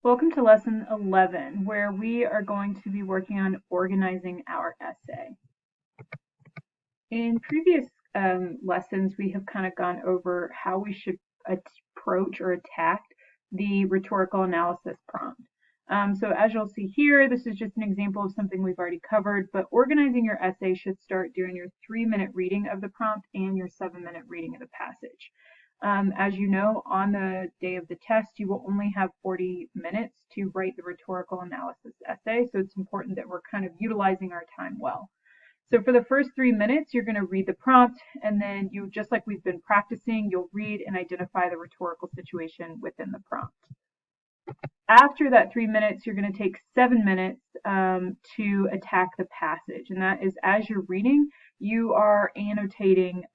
Welcome to lesson 11, where we are going to be working on organizing our essay. In previous lessons, we have kind of gone over how we should approach or attack the rhetorical analysis prompt. So as you'll see here, this is just an example of something we've already covered, but organizing your essay should start during your 3-minute reading of the prompt and your 7-minute reading of the passage. As you know, on the day of the test, you will only have 40 minutes to write the rhetorical analysis essay, so it's important that we're kind of utilizing our time well. So for the first 3 minutes, you're going to read the prompt, and then you, just like we've been practicing, you'll read and identify the rhetorical situation within the prompt. After that 3 minutes, you're going to take 7 minutes to attack the passage, and that is as you're reading, you are annotating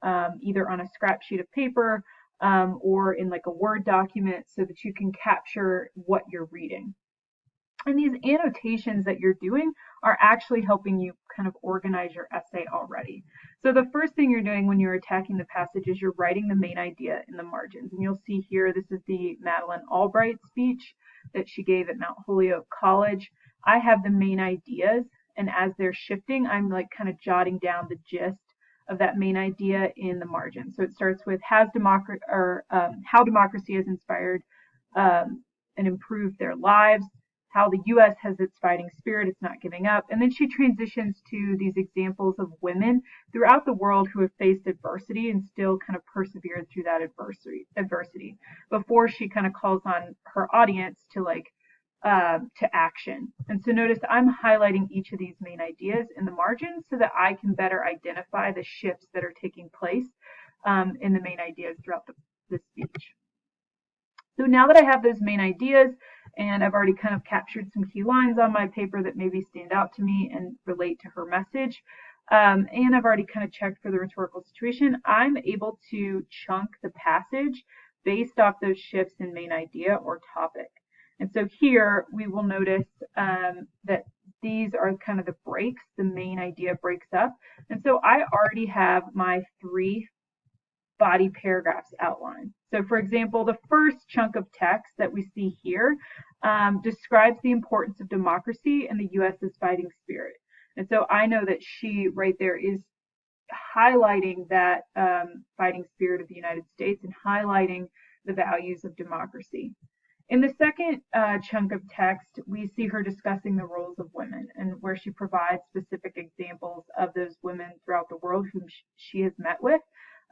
either on a scrap sheet of paper or in like a Word document so that you can capture what you're reading. And these annotations that you're doing are actually helping you kind of organize your essay already. So the first thing you're doing when you're attacking the passage is you're writing the main idea in the margins. And you'll see here, this is the Madeleine Albright speech that she gave at Mount Holyoke College. I have the main ideas, and as they're shifting, I'm like kind of jotting down the gist of that main idea in the margin. So it starts with how democracy has inspired and improved their lives, how the U.S. has its fighting spirit, it's not giving up. And then she transitions to these examples of women throughout the world who have faced adversity and still kind of persevered through that adversity before she kind of calls on her audience to to action. And so notice I'm highlighting each of these main ideas in the margins so that I can better identify the shifts that are taking place in the main ideas throughout the speech. So now that I have those main ideas and I've already kind of captured some key lines on my paper that maybe stand out to me and relate to her message, and I've already kind of checked for the rhetorical situation, I'm able to chunk the passage based off those shifts in main idea or topic. And so here we will notice that these are kind of the breaks, the main idea breaks up. And so I already have my 3 body paragraphs outlined. So for example, the first chunk of text that we see here describes the importance of democracy and the U.S.'s fighting spirit. And so I know that she right there is highlighting that fighting spirit of the United States and highlighting the values of democracy. In the second chunk of text, we see her discussing the roles of women and where she provides specific examples of those women throughout the world whom she has met with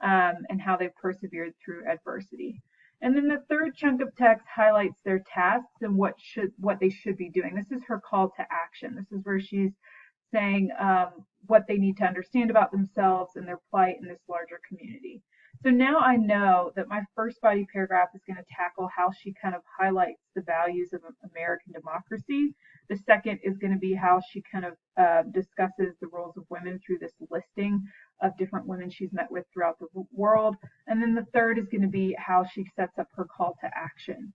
and how they've persevered through adversity. And then the third chunk of text highlights their tasks and what they should be doing. This is her call to action. This is where she's saying what they need to understand about themselves and their plight in this larger community. So now I know that my first body paragraph is going to tackle how she kind of highlights the values of American democracy. The second is going to be how she kind of discusses the roles of women through this listing of different women she's met with throughout the world. And then the third is going to be how she sets up her call to action.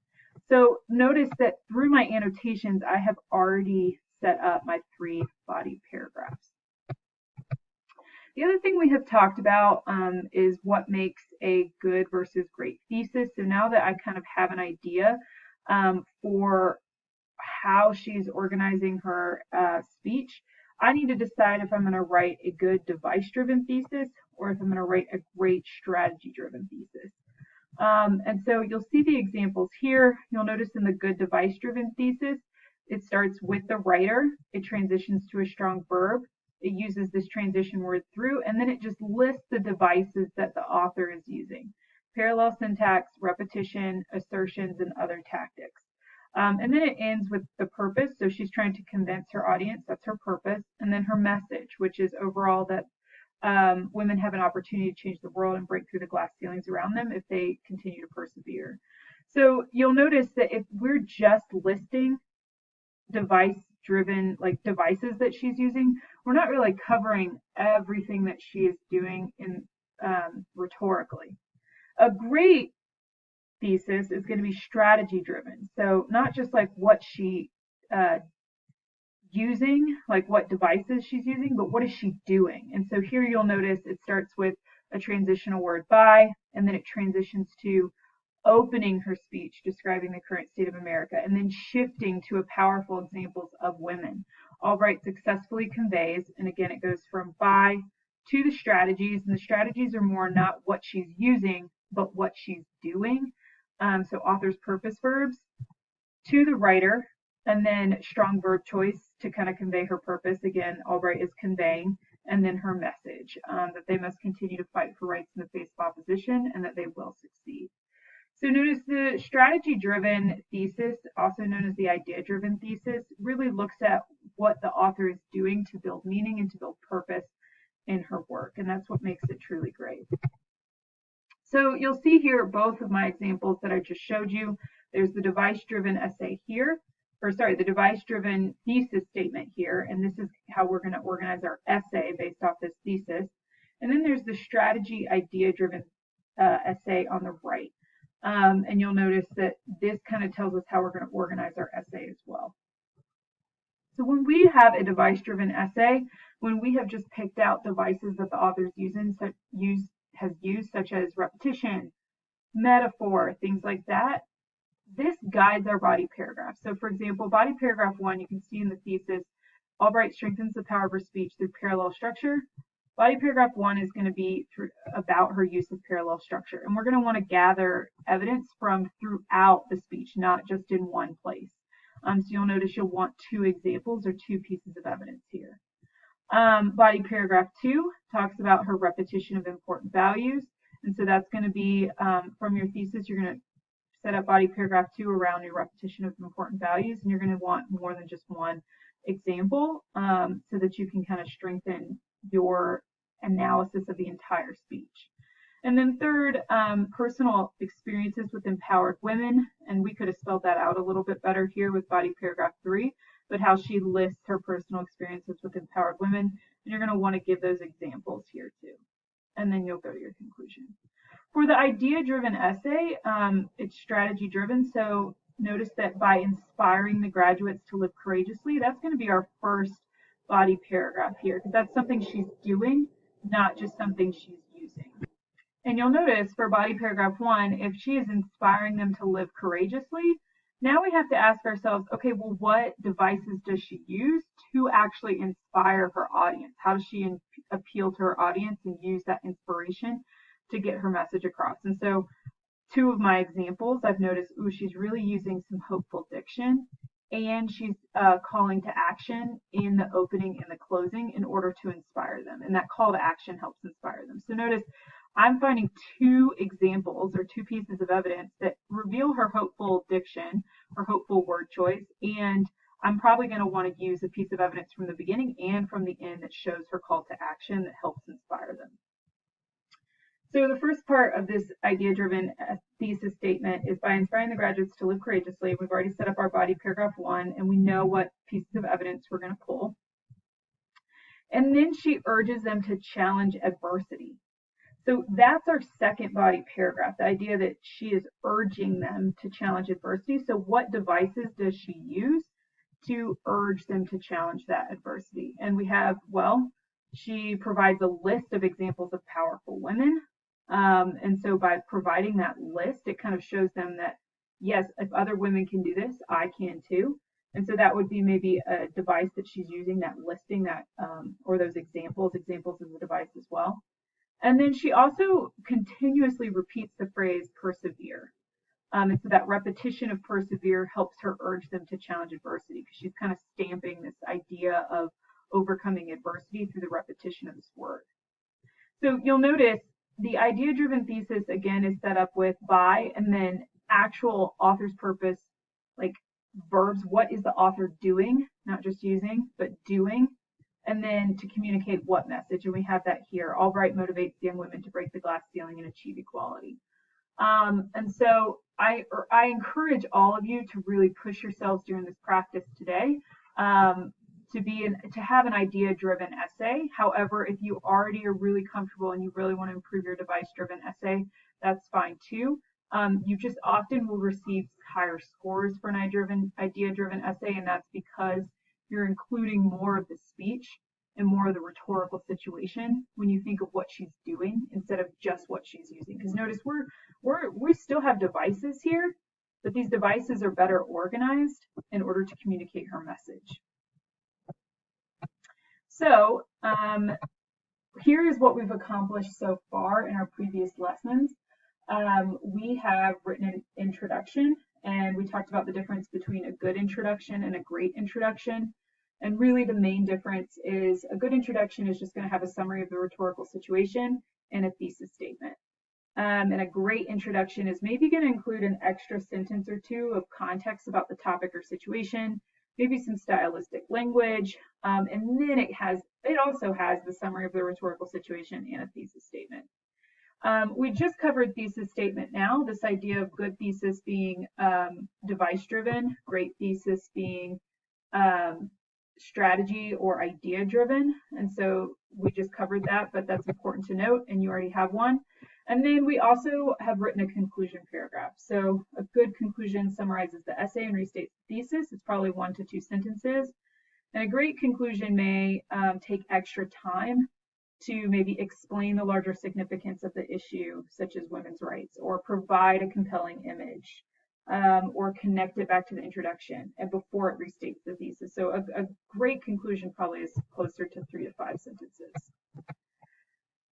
So notice that through my annotations, I have already set up my 3 body paragraphs. The other thing we have talked about is what makes a good versus great thesis. So now that I kind of have an idea for how she's organizing her speech, I need to decide if I'm going to write a good device-driven thesis or if I'm going to write a great strategy-driven thesis. And so you'll see the examples here. You'll notice in the good device-driven thesis, it starts with the writer, it transitions to a strong verb, it uses this transition word through, and then it just lists the devices that the author is using. Parallel syntax, repetition, assertions, and other tactics. And then it ends with the purpose, so she's trying to convince her audience, that's her purpose, and then her message, which is overall that women have an opportunity to change the world and break through the glass ceilings around them if they continue to persevere. So you'll notice that if we're just listing device-driven, like devices that she's using, we're not really covering everything that she is doing in rhetorically. A great thesis is going to be strategy-driven. So not just like what she using, like what devices she's using, but what is she doing? And so here you'll notice it starts with a transitional word by, and then it transitions to opening her speech, describing the current state of America, and then shifting to a powerful examples of women. Albright successfully conveys, and again, it goes from by to the strategies, and the strategies are more not what she's using, but what she's doing. So author's purpose verbs to the writer, and then strong verb choice to kind of convey her purpose. Again, Albright is conveying, and then her message, that they must continue to fight for rights in the face of opposition and that they will succeed. So notice the strategy-driven thesis, also known as the idea-driven thesis, really looks at what the author is doing to build meaning and to build purpose in her work, and that's what makes it truly great. So you'll see here both of my examples that I just showed you. There's the device-driven essay here, the device-driven thesis statement here, and this is how we're going to organize our essay based off this thesis. And then there's the strategy idea-driven essay on the right. And you'll notice that this kind of tells us how we're going to organize our essay as well. So when we have a device-driven essay, when we have just picked out devices that the author has used, such as repetition, metaphor, things like that, this guides our body paragraph. So for example, body paragraph 1, you can see in the thesis, Albright strengthens the power of her speech through parallel structure. Body paragraph 1 is going to be about her use of parallel structure. And we're going to want to gather evidence from throughout the speech, not just in one place. So you'll notice you'll want 2 examples or 2 pieces of evidence here. Body paragraph 2 talks about her repetition of important values. And so that's going to be from your thesis, you're going to set up body paragraph 2 around your repetition of important values. And you're going to want more than just one example so that you can kind of strengthen your analysis of the entire speech. And then third, personal experiences with empowered women, and we could have spelled that out a little bit better here with body paragraph 3, but how she lists her personal experiences with empowered women, and you're going to want to give those examples here too. And then you'll go to your conclusion. For the idea-driven essay, it's strategy-driven, so notice that by inspiring the graduates to live courageously, that's going to be our first body paragraph here, because that's something she's doing, not just something she's using. And you'll notice for body paragraph 1, if she is inspiring them to live courageously, now we have to ask ourselves, okay, well, what devices does she use to actually inspire her audience? How does she appeal to her audience and use that inspiration to get her message across? And so 2 of my examples, I've noticed, she's really using some hopeful diction, and she's calling to action in the opening and the closing in order to inspire them. And that call to action helps inspire them. So notice I'm finding 2 examples or 2 pieces of evidence that reveal her hopeful diction or hopeful word choice. And I'm probably going to want to use a piece of evidence from the beginning and from the end that shows her call to action that helps inspire them. So the first part of this idea-driven thesis statement is by inspiring the graduates to live courageously. We've already set up our body paragraph 1, and we know what pieces of evidence we're going to pull. And then she urges them to challenge adversity. So that's our second body paragraph, the idea that she is urging them to challenge adversity. So what devices does she use to urge them to challenge that adversity? And we have, well, she provides a list of examples of powerful women. And so by providing that list, it kind of shows them that, yes, if other women can do this, I can too. And so that would be maybe a device that she's using, that listing, that or those examples as a device as well. And then she also continuously repeats the phrase persevere. And so that repetition of persevere helps her urge them to challenge adversity, because she's kind of stamping this idea of overcoming adversity through the repetition of this word. So you'll notice the idea-driven thesis, again, is set up with by and then actual author's purpose, like verbs. What is the author doing? Not just using, but doing. And then to communicate what message. And we have that here. Albright motivates young women to break the glass ceiling and achieve equality. And so I encourage all of you to really push yourselves during this practice today to have an idea-driven essay. However, if you already are really comfortable and you really want to improve your device-driven essay, that's fine too. You just often will receive higher scores for an idea-driven essay, and that's because you're including more of the speech and more of the rhetorical situation when you think of what she's doing instead of just what she's using. Because notice we still have devices here, but these devices are better organized in order to communicate her message. So here is what we've accomplished so far in our previous lessons. We have written an introduction, and we talked about the difference between a good introduction and a great introduction. And really the main difference is a good introduction is just going to have a summary of the rhetorical situation and a thesis statement. And a great introduction is maybe going to include an extra sentence or two of context about the topic or situation, maybe some stylistic language, and then it also has the summary of the rhetorical situation and a thesis statement. We just covered thesis statement now, this idea of good thesis being device-driven, great thesis being strategy or idea-driven. And so we just covered that, but that's important to note, and you already have one. And then we also have written a conclusion paragraph. So a good conclusion summarizes the essay and restates the thesis. It's probably 1 to 2 sentences. And a great conclusion may take extra time to maybe explain the larger significance of the issue, such as women's rights, or provide a compelling image, or connect it back to the introduction and before it restates the thesis. So a great conclusion probably is closer to 3 to 5 sentences.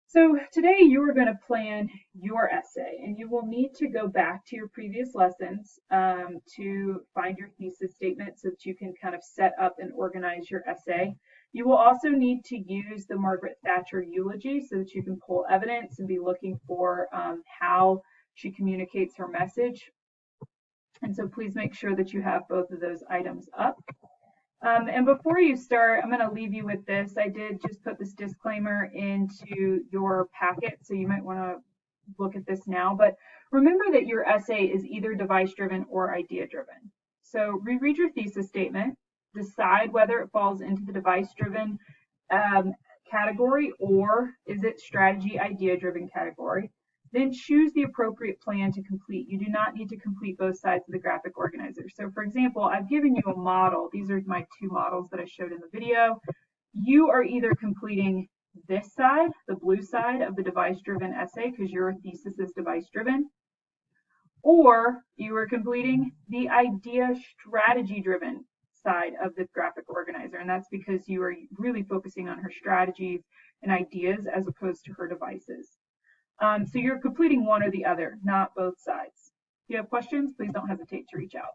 So today you are going to plan your essay, and you will need to go back to your previous lessons to find your thesis statement so that you can kind of set up and organize your essay. You will also need to use the Margaret Thatcher eulogy so that you can pull evidence and be looking for how she communicates her message. And so please make sure that you have both of those items up. And before you start, I'm going to leave you with this. I did just put this disclaimer into your packet, so you might want to look at this now. But remember that your essay is either device-driven or idea-driven. So reread your thesis statement, decide whether it falls into the device-driven category or is it strategy idea-driven category. Then choose the appropriate plan to complete. You do not need to complete both sides of the graphic organizer. So for example, I've given you a model. These are my 2 models that I showed in the video. You are either completing this side, the blue side of the device-driven essay, because your thesis is device-driven, or you are completing the idea strategy-driven side of the graphic organizer. And that's because you are really focusing on her strategies and ideas as opposed to her devices. So you're completing one or the other, not both sides. If you have questions, please don't hesitate to reach out.